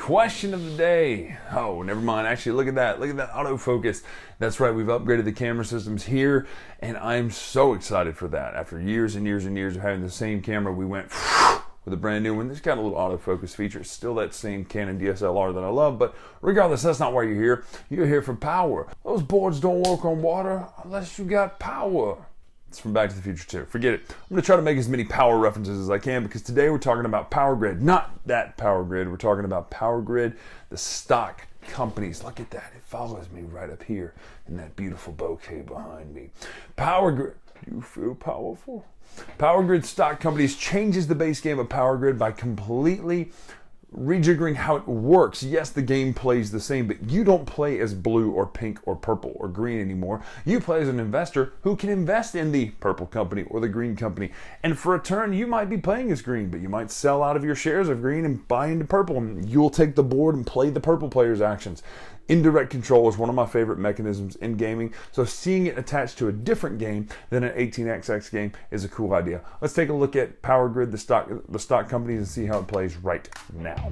question of the day. Oh, never mind. Actually, look at that. Look at that autofocus. That's right. We've upgraded the camera systems here, and I'm so excited for that. After years and years and years of having the same camera, we went with a brand new one. It's got a little autofocus feature. It's still that same Canon DSLR that I love, but regardless, that's not why you're here. You're here for power. Those boards don't work on water unless you got power. It's from Back to the Future 2. Forget it. I'm going to try to make as many power references as I can because today we're talking about Power Grid. Not that Power Grid. We're talking about Power Grid, the stock companies. Look at that. It follows me right up here in that beautiful bouquet behind me. Power Grid. Do you feel powerful? Power Grid stock companies changes the base game of Power Grid by completely rejiggering how it works. Yes, the game plays the same, but you don't play as blue or pink or purple or green anymore. You play as an investor who can invest in the purple company or the green company. And for a turn, you might be playing as green, but you might sell out of your shares of green and buy into purple, and you'll take the board and play the purple player's actions. Indirect control is one of my favorite mechanisms in gaming, so seeing it attached to a different game than an 18xx game is a cool idea. Let's take a look at Power Grid, the stock companies, and see how it plays right now.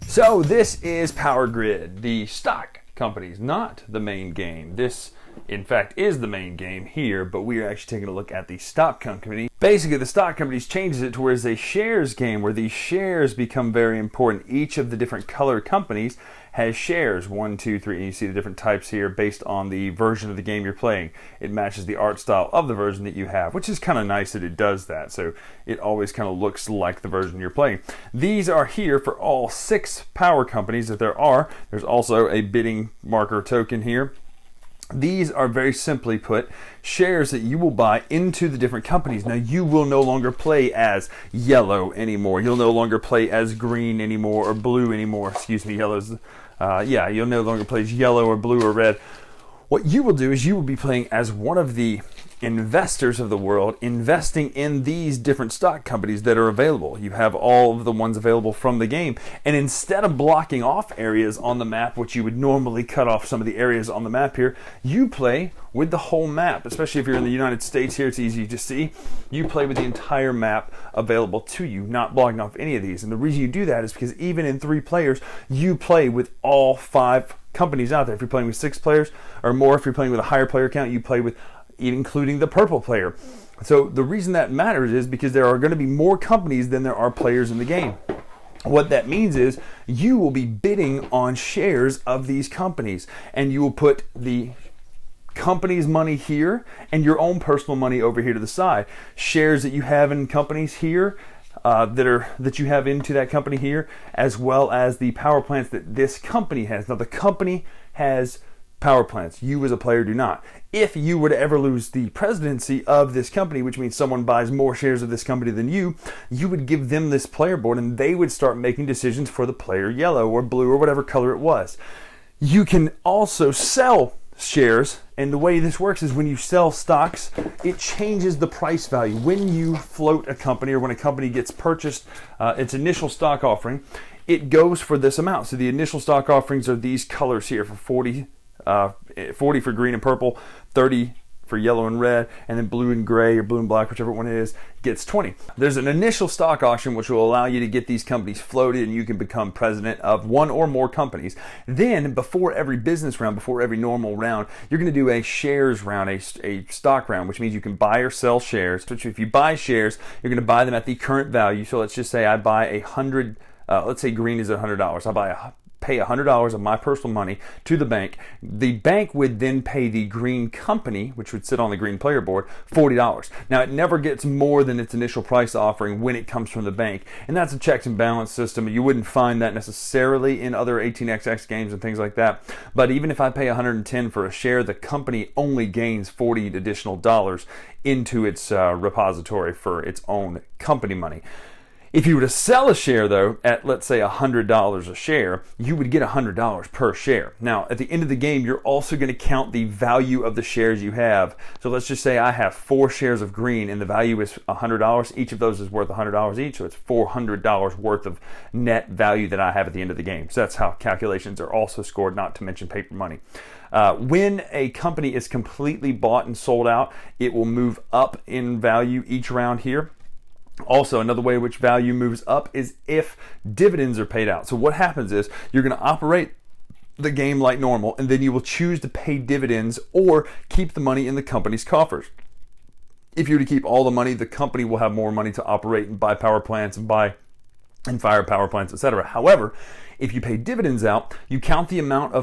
So this is Power Grid, the stock companies, not the main game. This, in fact, is the main game here, but we are actually taking a look at the stock company. Basically, the stock companies changes it to where it's a shares game where these shares become very important. Each of the different color companies has shares, 1, 2, 3, and you see the different types here based on the version of the game you're playing. It matches the art style of the version that you have, which is kind of nice that it does that, so it always kind of looks like the version you're playing. These are here for all 6 power companies that there are. There's also a bidding marker token here. These are very simply put shares that you will buy into the different companies. Now you will no longer play as yellow anymore. You'll no longer play as green anymore or blue anymore. Excuse me, yellow's you'll no longer play as yellow or blue or red. What you will do is you will be playing as one of the investors of the world, investing in these different stock companies that are available. You have all of the ones available from the game, and instead of blocking off areas on the map, which you would normally cut off some of the areas on the map here, you play with the whole map. Especially if you're in the United States here, it's easy to see. You play with the entire map available to you, not blocking off any of these. And the reason you do that is because even in 3 players, you play with all 5 companies out there. If you're playing with 6 players or more, if you're playing with a higher player count, you play with including the purple player. So the reason that matters is because there are going to be more companies than there are players in the game. What that means is you will be bidding on shares of these companies, and you will put the company's money here and your own personal money over here to the side. Shares that you have in companies here that you have into that company here, as well as the power plants that this company has. Now the company has power plants. You as a player do not. If you were to ever lose the presidency of this company, which means someone buys more shares of this company than you would give them this player board and they would start making decisions for the player yellow or blue or whatever color it was. You can also sell shares, and the way this works is when you sell stocks, it changes the price value. When you float a company or when a company gets purchased, its initial stock offering, it goes for this amount. So the initial stock offerings are these colors here for 40 for green and purple, 30 for yellow and red, and then blue and gray or blue and black, whichever one it is, gets 20. There's an initial stock auction which will allow you to get these companies floated and you can become president of one or more companies. Then before every business round, before every normal round, you're going to do a shares round, a stock round, which means you can buy or sell shares. Which if you buy shares, you're going to buy them at the current value. So let's just say I buy 100, let's say green is $100. I'll pay $100 of my personal money to the bank. The bank would then pay the green company, which would sit on the green player board, $40. Now it never gets more than its initial price offering when it comes from the bank, and that's a checks and balance system. You wouldn't find that necessarily in other 18xx games and things like that. But even if I pay $110 for a share, the company only gains $40 additional into its repository for its own company money. If you were to sell a share, though, at, let's say, $100 a share, you would get $100 per share. Now, at the end of the game, you're also going to count the value of the shares you have. So let's just say I have 4 shares of green and the value is $100. Each of those is worth $100 each, so it's $400 worth of net value that I have at the end of the game. So that's how calculations are also scored, not to mention paper money. When a company is completely bought and sold out, it will move up in value each round here. Also, another way in which value moves up is if dividends are paid out. So what happens is you're going to operate the game like normal, and then you will choose to pay dividends or keep the money in the company's coffers. If you were to keep all the money, the company will have more money to operate and buy power plants and fire power plants, etc. However, if you pay dividends out, you count the amount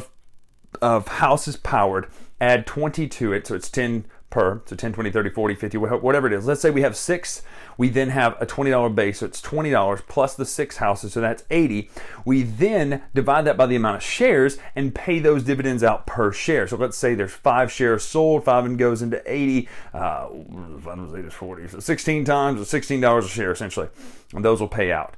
of houses powered, add 20 to it, so it's 10 per, so 10, 20, 30, 40, 50, whatever it is. Let's say we have 6, we then have a $20 base, so it's $20 plus the 6 houses, so that's 80. We then divide that by the amount of shares and pay those dividends out per share. So let's say there's 5 shares sold, 5 and goes into 80, 40, so 16 times, or $16 a share essentially, and those will pay out.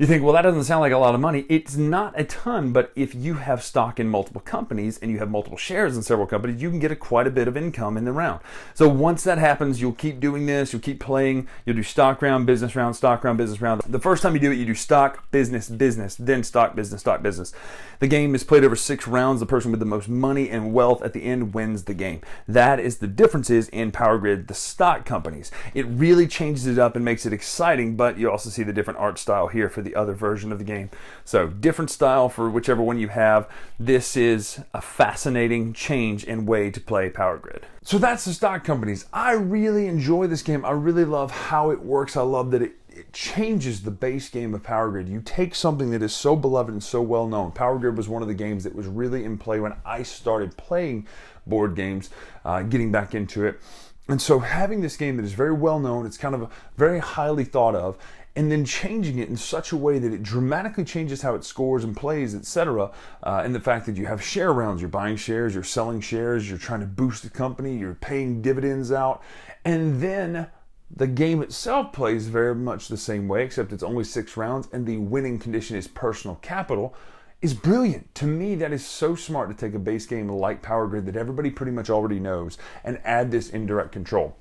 You think, well, that doesn't sound like a lot of money. It's not a ton, but if you have stock in multiple companies and you have multiple shares in several companies, you can get quite a bit of income in the round. So once that happens, you'll keep doing this, you'll keep playing, you'll do stock round, business round, stock round, business round. The first time you do it, you do stock, business, business, then stock, business, stock, business. The game is played over 6 rounds. The person with the most money and wealth at the end wins the game. That is the differences in Power Grid, the stock companies. It really changes it up and makes it exciting, but you also see the different art style here for the other version of the game. So different style for whichever one you have. This is a fascinating change in way to play Power Grid. So that's the stock companies. I really enjoy this game. I really love how it works. I love that it changes the base game of Power Grid. You take something that is so beloved and so well known. Power Grid was one of the games that was really in play when I started playing board games, getting back into it. And so having this game that is very well known, it's kind of very highly thought of, and then changing it in such a way that it dramatically changes how it scores and plays, etc. And the fact that you have share rounds, you're buying shares, you're selling shares, you're trying to boost the company, you're paying dividends out, and then the game itself plays very much the same way, except it's only 6 rounds, and the winning condition is personal capital, is brilliant. To me, that is so smart to take a base game like Power Grid that everybody pretty much already knows and add this indirect control.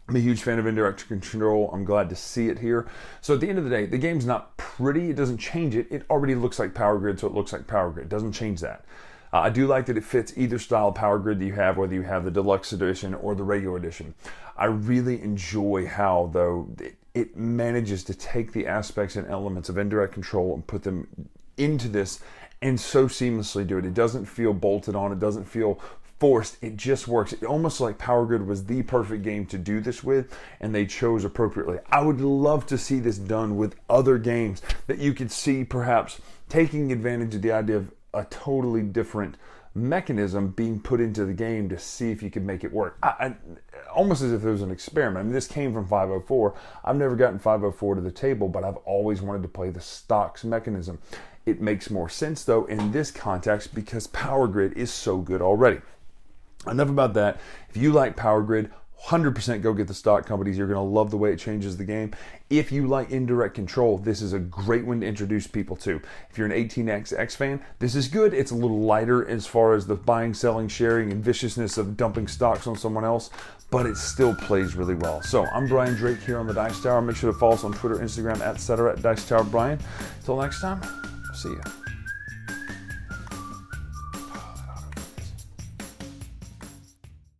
I'm a huge fan of indirect control. I'm glad to see it here. So at the end of the day, the game's not pretty. It doesn't change it. It already looks like Power Grid, so it looks like Power Grid. It doesn't change that. I do like that it fits either style of Power Grid that you have, whether you have the deluxe edition or the regular edition. I really enjoy how, though, it manages to take the aspects and elements of indirect control and put them into this and so seamlessly do it. It doesn't feel bolted on. It doesn't feel forced. It just works. It almost like Power Grid was the perfect game to do this with, and they chose appropriately. I would love to see this done with other games that you could see perhaps taking advantage of the idea of a totally different mechanism being put into the game to see if you could make it work. Almost as if it was an experiment. I mean, this came from 504. I've never gotten 504 to the table, but I've always wanted to play the stocks mechanism. It makes more sense, though, in this context because Power Grid is so good already. Enough about that. If you like Power Grid, 100% go get the stock companies. You're going to love the way it changes the game. If you like indirect control, this is a great one to introduce people to. If you're an 18xx fan, this is good. It's a little lighter as far as the buying, selling, sharing, and viciousness of dumping stocks on someone else, but it still plays really well. So I'm Brian Drake here on the Dice Tower. Make sure to follow us on Twitter, Instagram, etc. at Dice Tower Brian. Until next time, see ya.